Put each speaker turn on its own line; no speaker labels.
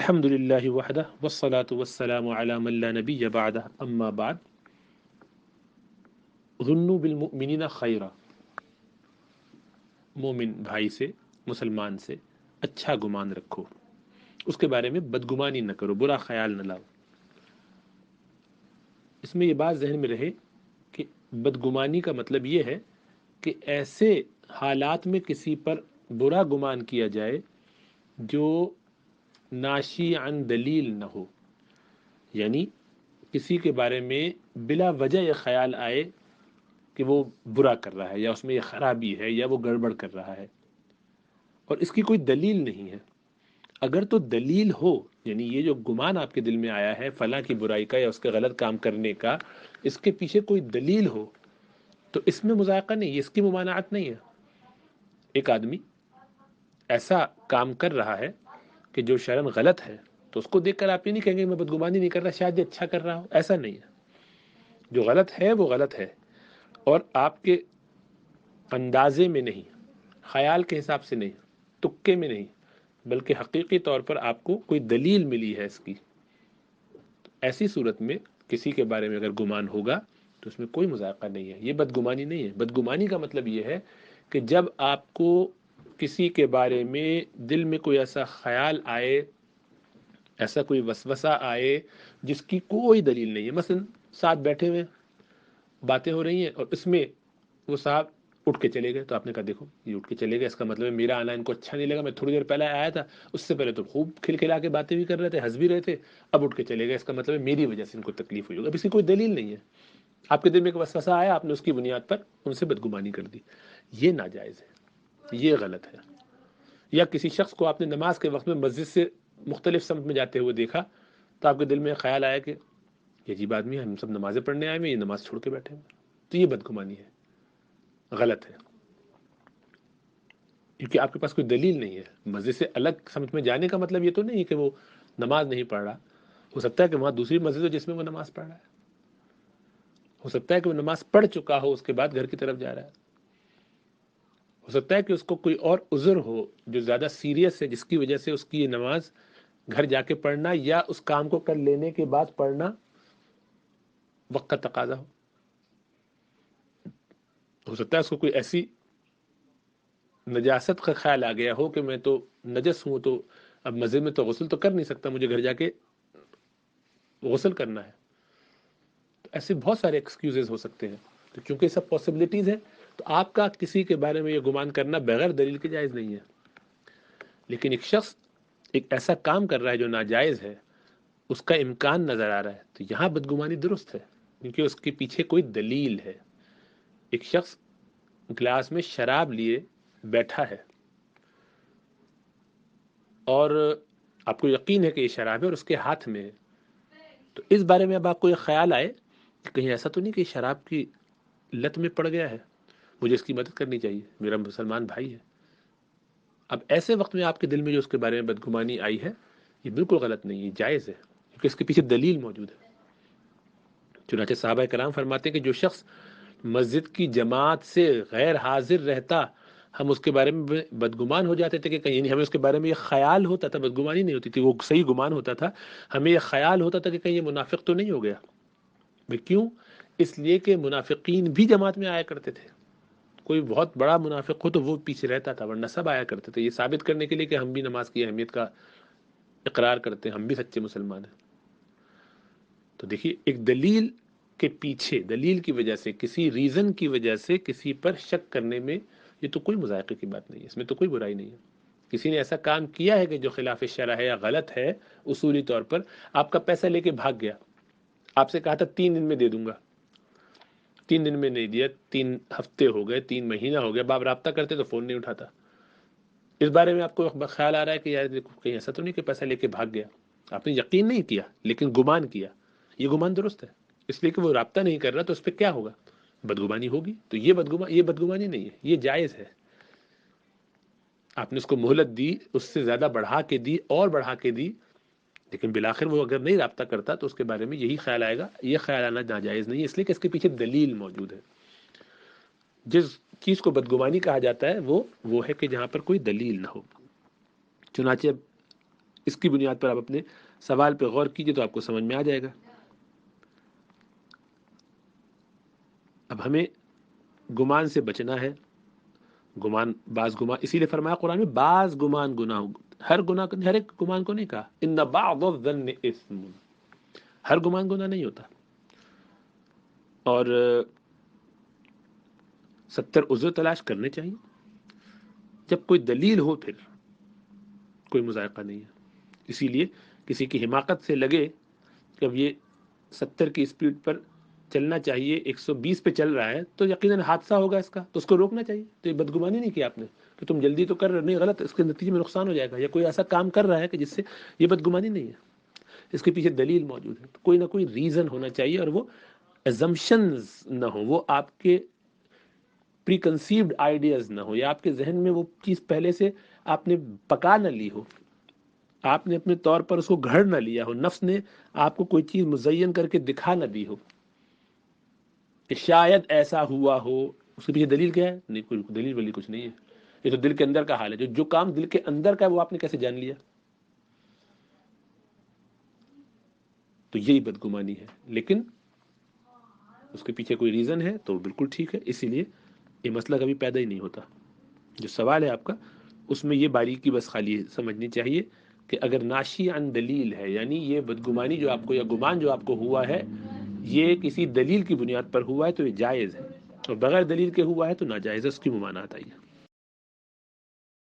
الحمد للہ وحدہ والصلاة والسلام علی من لا نبی بعدہ اما بعد ظنوا بالمؤمنین خیرا، مومن بھائی سے، مسلمان سے اچھا گمان رکھو، اس کے بارے میں بدگمانی نہ کرو، برا خیال نہ لاؤ۔ اس میں یہ بات ذہن میں رہے کہ بدگمانی کا مطلب یہ ہے کہ ایسے حالات میں کسی پر برا گمان کیا جائے جو ناشی عن دلیل نہ ہو، یعنی کسی کے بارے میں بلا وجہ یہ خیال آئے کہ وہ برا کر رہا ہے یا اس میں یہ خرابی ہے یا وہ گڑبڑ کر رہا ہے اور اس کی کوئی دلیل نہیں ہے۔ اگر تو دلیل ہو، یعنی یہ جو گمان آپ کے دل میں آیا ہے فلاں کی برائی کا یا اس کے غلط کام کرنے کا، اس کے پیچھے کوئی دلیل ہو تو اس میں مذائقہ نہیں، اس کی ممانعت نہیں ہے۔ ایک آدمی ایسا کام کر رہا ہے کہ جو شرعاً غلط ہے تو اس کو دیکھ کر آپ یہ نہیں کہیں گے میں بدگمانی نہیں کر رہا، شاید یہ اچھا کر رہا ہو، ایسا نہیں ہے۔ جو غلط ہے وہ غلط ہے، اور آپ کے اندازے میں نہیں، خیال کے حساب سے نہیں، تکے میں نہیں، بلکہ حقیقی طور پر آپ کو کوئی دلیل ملی ہے اس کی۔ ایسی صورت میں کسی کے بارے میں اگر گمان ہوگا تو اس میں کوئی مذائقہ نہیں ہے، یہ بدگمانی نہیں ہے۔ بدگمانی کا مطلب یہ ہے کہ جب آپ کو کسی کے بارے میں دل میں کوئی ایسا خیال آئے، ایسا کوئی وسوسہ آئے جس کی کوئی دلیل نہیں ہے۔ مثلا ساتھ بیٹھے ہوئے باتیں ہو رہی ہیں اور اس میں وہ صاحب اٹھ کے چلے گئے، تو آپ نے کہا دیکھو یہ اٹھ کے چلے گئے، اس کا مطلب ہے میرا آنا ان کو اچھا نہیں لگا، میں تھوڑی دیر پہلے آیا تھا، اس سے پہلے تو خوب کھل کھلا کے باتیں بھی کر رہے تھے، ہنس بھی رہے تھے، اب اٹھ کے چلے گئے، اس کا مطلب ہے میری وجہ سے ان کو تکلیف ہوئی ہوگی۔ اب اس کی کوئی دلیل نہیں ہے، آپ کے دل میں ایک وسوسہ آیا، آپ نے اس کی بنیاد پر ان سے بدگمانی کر دی، یہ ناجائز ہے، یہ غلط ہے۔ یا کسی شخص کو آپ نے نماز کے وقت میں مسجد سے مختلف سمت میں جاتے ہوئے دیکھا تو آپ کے دل میں خیال آیا کہ یہ عجیب آدمی ہے، ہم سب نمازیں پڑھنے آئے ہوئے، یہ نماز چھوڑ کے بیٹھے ہوئے، تو یہ بدگمانی ہے، غلط ہے، کیونکہ آپ کے پاس کوئی دلیل نہیں ہے۔ مسجد سے الگ سمت میں جانے کا مطلب یہ تو نہیں ہے کہ وہ نماز نہیں پڑھ رہا، ہو سکتا ہے کہ وہاں دوسری مسجد ہو جس میں وہ نماز پڑھ رہا ہے، ہو سکتا ہے کہ وہ نماز پڑھ چکا ہو اس کے بعد گھر کی طرف جا رہا ہے، ہو سکتا ہے کہ اس کو کوئی اور عذر ہو جو زیادہ سیریس ہے جس کی وجہ سے اس کی یہ نماز گھر جا کے پڑھنا یا اس کام کو کر لینے کے بعد پڑھنا وقت کا تقاضا ہو سکتا ہے اس کو کوئی ایسی نجاست کا خیال آ گیا ہو کہ میں تو نجس ہوں، تو اب مسجد میں تو غسل تو کر نہیں سکتا، مجھے گھر جا کے غسل کرنا ہے۔ تو ایسے بہت سارے ایکسکیوزز ہو سکتے ہیں، تو کیونکہ یہ سب پاسبلٹیز ہیں تو آپ کا کسی کے بارے میں یہ گمان کرنا بغیر دلیل کے جائز نہیں ہے۔ لیکن ایک شخص ایک ایسا کام کر رہا ہے جو ناجائز ہے، اس کا امکان نظر آ رہا ہے، تو یہاں بدگمانی درست ہے کیونکہ اس کے پیچھے کوئی دلیل ہے۔ ایک شخص گلاس میں شراب لیے بیٹھا ہے اور آپ کو یقین ہے کہ یہ شراب ہے اور اس کے ہاتھ میں ہے، تو اس بارے میں اب آپ کو یہ خیال آئے کہ کہیں ایسا تو نہیں کہ یہ شراب کی لت میں پڑ گیا ہے، مجھے اس کی مدد کرنی چاہیے، میرا مسلمان بھائی ہے۔ اب ایسے وقت میں آپ کے دل میں جو اس کے بارے میں بدگمانی آئی ہے، یہ بالکل غلط نہیں ہے، یہ جائز ہے کیونکہ اس کے پیچھے دلیل موجود ہے۔ چنانچہ صحابہ کرام فرماتے ہیں کہ جو شخص مسجد کی جماعت سے غیر حاضر رہتا، ہم اس کے بارے میں بدگمان ہو جاتے تھے کہ کہیں، یعنی ہمیں اس کے بارے میں یہ خیال ہوتا تھا، بدگمانی نہیں ہوتی تھی، وہ صحیح گمان ہوتا تھا، ہمیں یہ خیال ہوتا تھا کہ کہیں یہ منافق تو نہیں ہو گیا۔ بھئی کیوں؟ اس لیے کہ منافقین بھی جماعت میں آیا کرتے تھے، کوئی بہت بڑا منافق ہو تو وہ پیچھے رہتا تھا، ورنہ سب آیا کرتے تھے، یہ ثابت کرنے کے لیے کہ ہم بھی نماز کی اہمیت کا اقرار کرتے ہیں، ہم بھی سچے مسلمان ہیں۔ تو دیکھیے ایک دلیل کے پیچھے، دلیل کی وجہ سے، کسی ریزن کی وجہ سے کسی پر شک کرنے میں یہ تو کوئی مذائقے کی بات نہیں ہے، اس میں تو کوئی برائی نہیں ہے۔ کسی نے ایسا کام کیا ہے کہ جو خلاف شرع ہے یا غلط ہے اصولی طور پر، آپ کا پیسہ لے کے بھاگ گیا، آپ سے کہا تھا 3 دن میں دے دوں گا، 3 دن میں نہیں دیا، 3 ہفتے ہو گئے، 3 مہینہ ہو گیا، آپ رابطہ کرتے تو فون نہیں اٹھاتا۔ اس بارے میں آپ کو خیال آ رہا ہے کہ یار دیکھو کہیں ایسا تو نہیں کہ پیسہ لے کے بھاگ گیا، آپ نے یقین نہیں کیا لیکن گمان کیا، یہ گمان درست ہے، اس لیے کہ وہ رابطہ نہیں کر رہا تو اس پہ کیا ہوگا؟ بدگمانی ہوگی، تو یہ بدگمانی نہیں ہے، یہ جائز ہے۔ آپ نے اس کو مہلت دی، اس سے زیادہ بڑھا کے دی اور بڑھا کے دی، لیکن بالآخر وہ اگر نہیں رابطہ کرتا تو اس کے بارے میں یہی خیال آئے گا، یہ خیال آنا ناجائز نہیں ہے، اس لیے کہ اس کے پیچھے دلیل موجود ہے۔ جس چیز کو بدگمانی کہا جاتا ہے وہ ہے کہ جہاں پر کوئی دلیل نہ ہو۔ چنانچہ اس کی بنیاد پر آپ اپنے سوال پہ غور کیجئے تو آپ کو سمجھ میں آ جائے گا۔ اب ہمیں گمان سے بچنا ہے۔ بعض گمان، اسی لیے فرمایا قرآن میں بعض گمان گناہ، ہر ایک گمان کو نہیں کہا، ان بعض الظن اثم، ہر گمان گناہ نہیں ہوتا۔ اور 70 عذر تلاش کرنے چاہیے، جب کوئی دلیل ہو پھر کوئی مذائقہ نہیں ہے۔ اسی لیے کسی کی حماقت سے لگے کہ اب یہ 70 کی اسپیڈ پر چلنا چاہیے، 120 پہ چل رہا ہے، تو یقیناً حادثہ ہوگا اس کا، تو اس کو روکنا چاہیے۔ تو یہ بدگمانی نہیں کی آپ نے کہ تم جلدی تو کر رہے ہو، نہیں، غلط، اس کے نتیجے میں نقصان ہو جائے گا، یا کوئی ایسا کام کر رہا ہے کہ جس سے، یہ بدگمانی نہیں ہے، اس کے پیچھے دلیل موجود ہے، تو کوئی نہ کوئی ریزن ہونا چاہیے، اور وہ assumptions نہ ہو، وہ آپ کے پری کنسیوڈ آئیڈیاز نہ ہو، یا آپ کے ذہن میں وہ چیز پہلے سے آپ نے پکا نہ لی ہو، آپ نے اپنے طور پر اس کو گھڑ نہ لیا ہو، نفس نے آپ کو کوئی چیز مزین کر کے دکھا نہ دی ہو کہ شاید ایسا ہوا ہو۔ اس کے پیچھے دلیل کیا ہے؟ نہیں، کوئی دلیل ولی کچھ نہیں ہے، یہ تو دل کے اندر کا حال ہے۔ جو کام دل کے اندر کا ہے وہ آپ نے کیسے جان لیا؟ تو یہی بدگمانی ہے، لیکن اس کے پیچھے کوئی ریزن ہے تو بالکل ٹھیک ہے، اسی لیے یہ مسئلہ کبھی پیدا ہی نہیں ہوتا۔ جو سوال ہے آپ کا، اس میں یہ باریکی بس خالی سمجھنی چاہیے کہ اگر ناشی عن دلیل ہے، یعنی یہ بدگمانی جو آپ کو، یا گمان جو آپ کو ہوا ہے، یہ کسی دلیل کی بنیاد پر ہوا ہے تو یہ جائز ہے، اور بغیر دلیل کے ہوا ہے تو ناجائز ہے، اس کی ممانعت آئی ہے۔